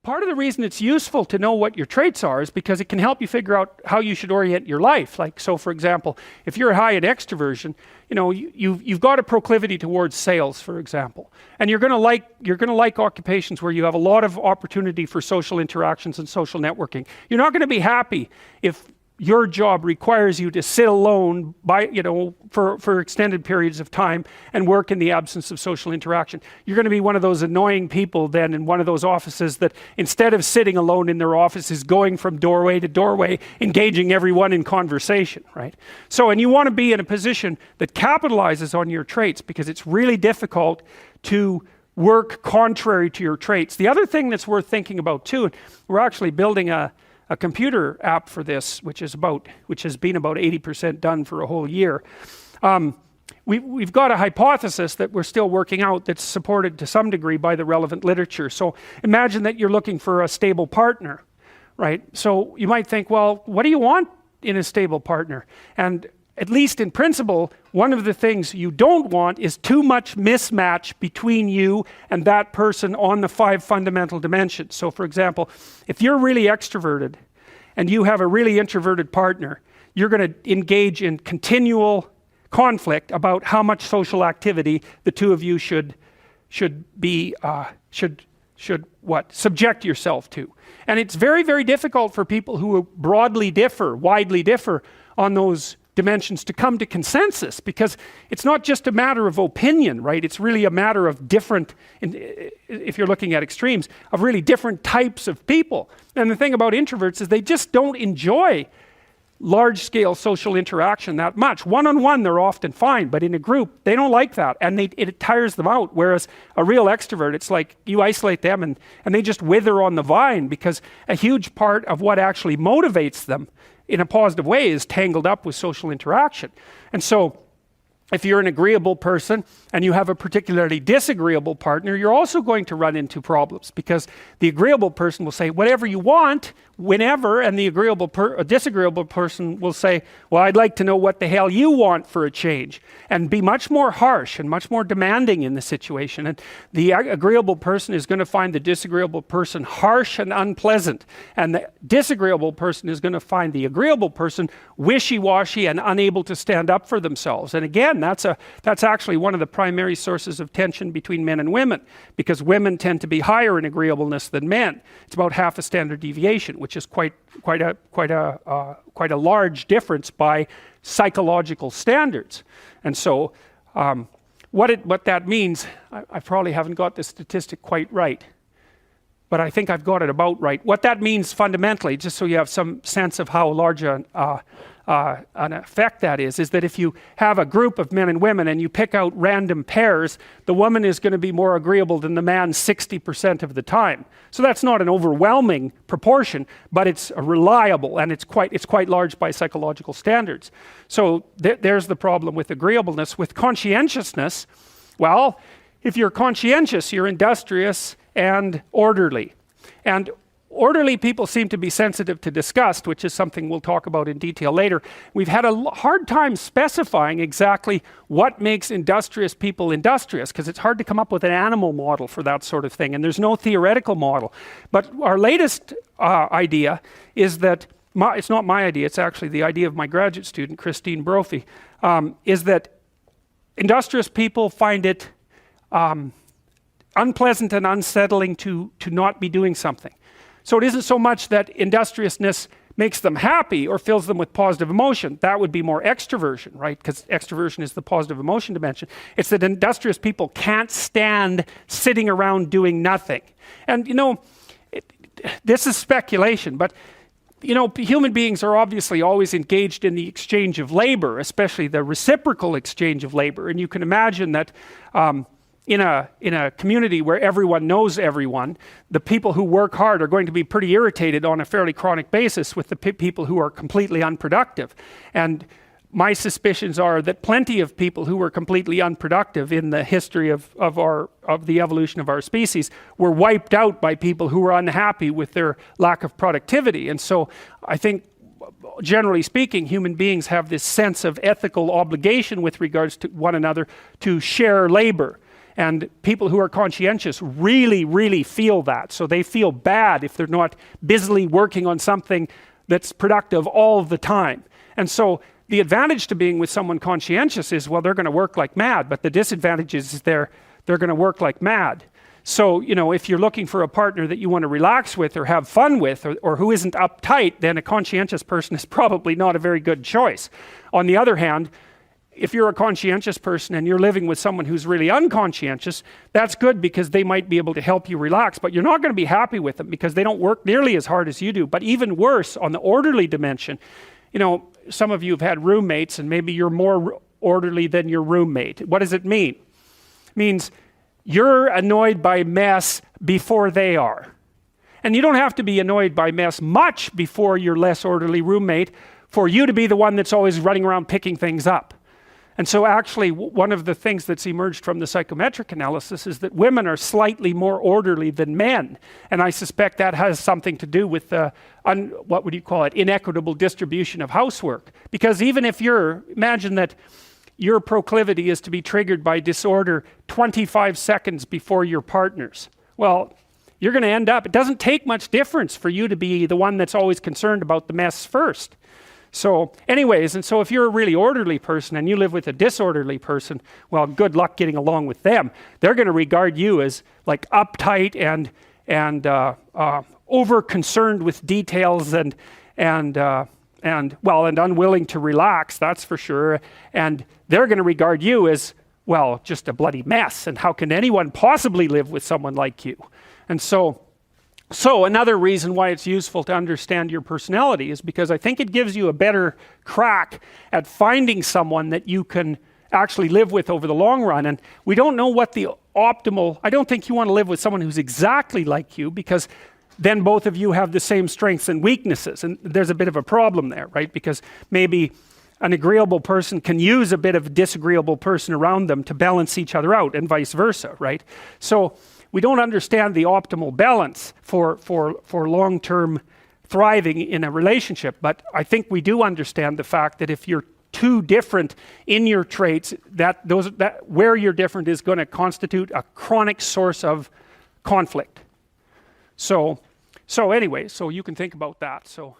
part of the reason it's useful to know what your traits are is because it can help you figure out how you should orient your life. Like, so for example, if you're high in extroversion, you know, you've got a proclivity towards sales, for example, and you're going to like occupations where you have a lot of opportunity for social interactions and social networking. You're not going to be happy if your job requires you to sit alone for extended periods of time and work in the absence of social interaction. You're going to be one of those annoying people then in one of those offices that instead of sitting alone in their office is going from doorway to doorway, engaging everyone in conversation, right? So, and you want to be in a position that capitalizes on your traits, because it's really difficult to work contrary to your traits. The other thing that's worth thinking about too, we're actually building a computer app for this, which has been about 80% done for a whole year. We've got a hypothesis that we're still working out that's supported to some degree by the relevant literature. So imagine that you're looking for a stable partner, right? So you might think, well, what do you want in a stable partner? And at least in principle, one of the things you don't want is too much mismatch between you and that person on the 5 fundamental dimensions. So for example, if you're really extroverted and you have a really introverted partner, you're going to engage in continual conflict about how much social activity the two of you should subject yourself to. And it's very, very difficult for people who widely differ on those dimensions to come to consensus, because it's not just a matter of opinion, right? It's really a matter of different, if you're looking at extremes, of really different types of people. And the thing about introverts is they just don't enjoy large-scale social interaction that much. One-on-one, they're often fine, but in a group, they don't like that, and it tires them out. Whereas a real extrovert, it's like you isolate them and they just wither on the vine, because a huge part of what actually motivates them in a positive way is tangled up with social interaction. And so if you're an agreeable person and you have a particularly disagreeable partner, you're also going to run into problems, because the agreeable person will say whatever you want whenever, and the disagreeable person will say, well, I'd like to know what the hell you want for a change, and be much more harsh and much more demanding in the situation. And the agreeable person is going to find the disagreeable person harsh and unpleasant, and the disagreeable person is going to find the agreeable person wishy-washy and unable to stand up for themselves. And again, that's actually one of the primary sources of tension between men and women, because women tend to be higher in agreeableness than men. It's about half a standard deviation, which is quite a large difference by psychological standards. And so what that means, I probably haven't got the statistic quite right, but I think I've got it about right. What that means fundamentally, just so you have some sense of how large an effect that is that if you have a group of men and women and you pick out random pairs, the woman is going to be more agreeable than the man 60% of the time. So that's not an overwhelming proportion, but it's reliable, and it's quite large by psychological standards. So there's the problem with agreeableness. With conscientiousness, well, if you're conscientious, you're industrious and orderly. And orderly people seem to be sensitive to disgust, which is something we'll talk about in detail later. We've had a hard time specifying exactly what makes industrious people industrious, because it's hard to come up with an animal model for that sort of thing, and there's no theoretical model. But our latest idea is that, it's not my idea, it's actually the idea of my graduate student, Christine Brophy, is that industrious people find it unpleasant and unsettling to not be doing something. So it isn't so much that industriousness makes them happy or fills them with positive emotion. That would be more extroversion, right? Because extroversion is the positive emotion dimension. It's that industrious people can't stand sitting around doing nothing. And this is speculation, but human beings are obviously always engaged in the exchange of labor, especially the reciprocal exchange of labor. And you can imagine that in a community where everyone knows everyone, the people who work hard are going to be pretty irritated on a fairly chronic basis with the people who are completely unproductive. And my suspicions are that plenty of people who were completely unproductive in the history of the evolution of our species were wiped out by people who were unhappy with their lack of productivity. And so I think, generally speaking, human beings have this sense of ethical obligation with regards to one another to share labor. And people who are conscientious really, really feel that. So they feel bad if they're not busily working on something that's productive all the time. And so the advantage to being with someone conscientious is, well, they're going to work like mad, but the disadvantage is they're going to work like mad. So, you know, if you're looking for a partner that you want to relax with or have fun with, or who isn't uptight, then a conscientious person is probably not a very good choice. On the other hand, if you're a conscientious person and you're living with someone who's really unconscientious, that's good because they might be able to help you relax, but you're not going to be happy with them because they don't work nearly as hard as you do. But even worse, on the orderly dimension, you know, some of you have had roommates and maybe you're more orderly than your roommate. What does it mean? It means you're annoyed by mess before they are. And you don't have to be annoyed by mess much before your less orderly roommate for you to be the one that's always running around picking things up. And so actually one of the things that's emerged from the psychometric analysis is that women are slightly more orderly than men. And I suspect that has something to do with the, what would you call it, inequitable distribution of housework. Because even if imagine that your proclivity is to be triggered by disorder 25 seconds before your partner's. Well, you're going to end up, it doesn't take much difference for you to be the one that's always concerned about the mess first. So anyways, and so if you're a really orderly person and you live with a disorderly person, well, good luck getting along with them. They're going to regard you as like uptight and over concerned with details and unwilling to relax, that's for sure. And they're going to regard you as, well, just a bloody mess. And how can anyone possibly live with someone like you? And so another reason why it's useful to understand your personality is because I think it gives you a better crack at finding someone that you can actually live with over the long run. And we don't know what the optimal, I don't think you want to live with someone who's exactly like you, because then both of you have the same strengths and weaknesses. And there's a bit of a problem there, right? Because maybe an agreeable person can use a bit of a disagreeable person around them to balance each other out, and vice versa, right? So we don't understand the optimal balance for long-term thriving in a relationship, but I think we do understand the fact that if you're too different in your traits, that where you're different is going to constitute a chronic source of conflict. So anyway, so you can think about that. So.